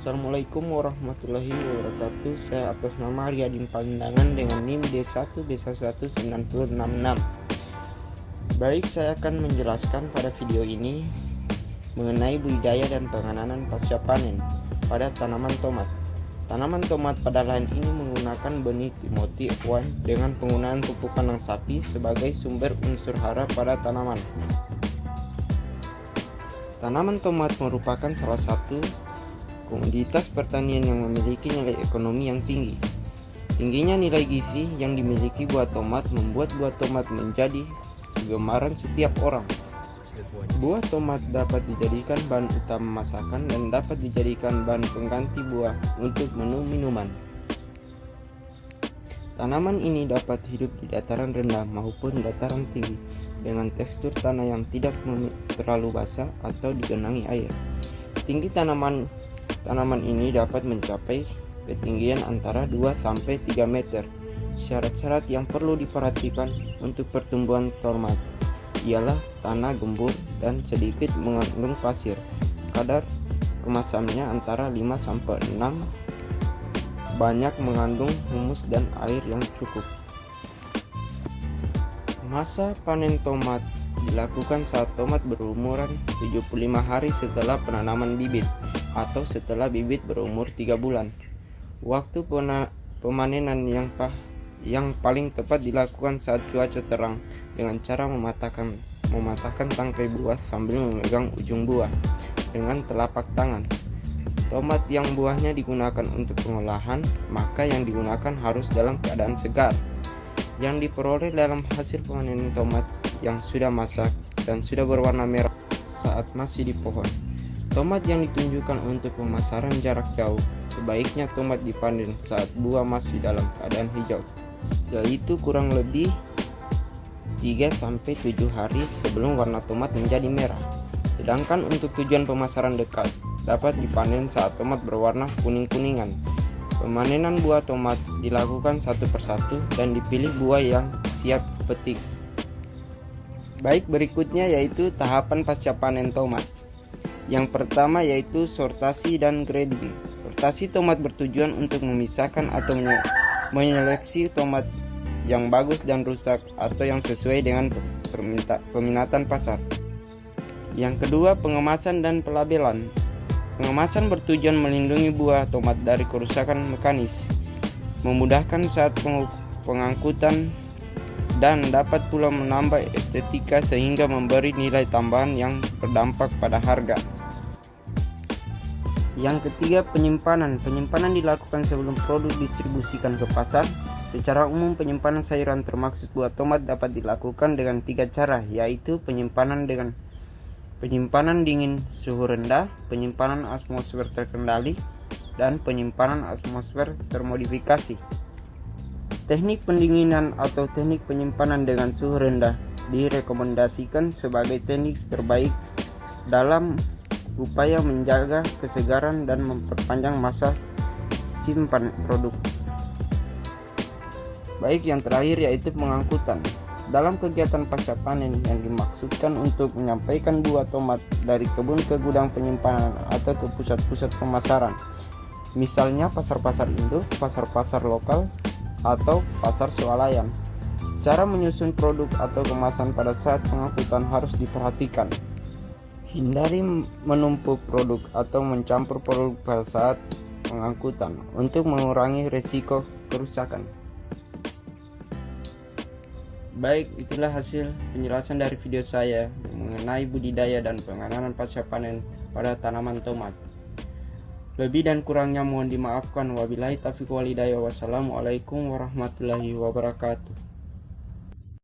Assalamualaikum warahmatullahi wabarakatuh. Saya atas nama Riyadin Palindangan dengan NIM D1B1966. Baik, saya akan menjelaskan pada video ini mengenai budidaya dan penanganan pasca panen pada tanaman tomat. Tanaman tomat pada lahan ini menggunakan benih Timothy One dengan penggunaan pupuk kandang sapi sebagai sumber unsur hara pada tanaman. Tanaman tomat merupakan salah satu komoditas pertanian yang memiliki nilai ekonomi yang tinggi. Tingginya nilai gizi yang dimiliki buah tomat membuat buah tomat menjadi kegemaran setiap orang. Buah tomat dapat dijadikan bahan utama masakan dan dapat dijadikan bahan pengganti buah untuk menu minuman. Tanaman ini dapat hidup di dataran rendah maupun dataran tinggi dengan tekstur tanah yang tidak terlalu basah atau digenangi air. Tinggi tanaman ini dapat mencapai ketinggian antara 2-3 meter. Syarat-syarat yang perlu diperhatikan untuk pertumbuhan tomat ialah tanah gembur dan sedikit mengandung pasir. Kadar kemasannya antara 5-6, banyak mengandung humus dan air yang cukup. Masa panen tomat dilakukan saat tomat berumuran 75 hari setelah penanaman bibit atau setelah bibit berumur 3 bulan. Waktu pemanenan yang paling tepat dilakukan saat cuaca terang dengan cara mematahkan tangkai buah sambil memegang ujung buah dengan telapak tangan. Tomat yang buahnya digunakan untuk pengolahan, maka yang digunakan harus dalam keadaan segar. Yang diperoleh dalam hasil pemanenan tomat yang sudah masak dan sudah berwarna merah saat masih di pohon. Tomat yang ditunjukkan untuk pemasaran jarak jauh, sebaiknya tomat dipanen saat buah masih dalam keadaan hijau, yaitu kurang lebih 3-7 hari sebelum warna tomat menjadi merah. Sedangkan untuk tujuan pemasaran dekat, dapat dipanen saat tomat berwarna kuning-kuningan. Pemanenan buah tomat dilakukan satu persatu dan dipilih buah yang siap petik. Baik, berikutnya yaitu tahapan pasca panen tomat. Yang pertama yaitu sortasi dan grading. Sortasi tomat bertujuan untuk memisahkan atau menyeleksi tomat yang bagus dan rusak atau yang sesuai dengan peminatan pasar. Yang kedua, pengemasan dan pelabelan. Pengemasan bertujuan melindungi buah tomat dari kerusakan mekanis, memudahkan saat pengangkutan, dan dapat pula menambah estetika sehingga memberi nilai tambahan yang berdampak pada harga. Yang ketiga, penyimpanan. Penyimpanan dilakukan sebelum produk distribusikan ke pasar. Secara umum, penyimpanan sayuran termasuk buah tomat dapat dilakukan dengan 3 cara, yaitu penyimpanan dingin suhu rendah, penyimpanan atmosfer terkendali, dan penyimpanan atmosfer termodifikasi. Teknik pendinginan atau teknik penyimpanan dengan suhu rendah direkomendasikan sebagai teknik terbaik dalam upaya menjaga kesegaran dan memperpanjang masa simpan produk. Baik, yang terakhir yaitu pengangkutan. Dalam kegiatan pasca panen yang dimaksudkan untuk menyampaikan buah tomat dari kebun ke gudang penyimpanan atau ke pusat-pusat pemasaran, misalnya pasar-pasar induk, pasar-pasar lokal, atau pasar swalayan. Cara menyusun produk atau kemasan pada saat pengangkutan harus diperhatikan. Hindari menumpuk produk atau mencampur produk pada saat pengangkutan untuk mengurangi risiko kerusakan. Baik, itulah hasil penjelasan dari video saya mengenai budidaya dan penanganan pasca panen pada tanaman tomat. Lebih dan kurangnya mohon dimaafkan. Wabillahi taufiq wal hidayah. Wassalamualaikum warahmatullahi wabarakatuh.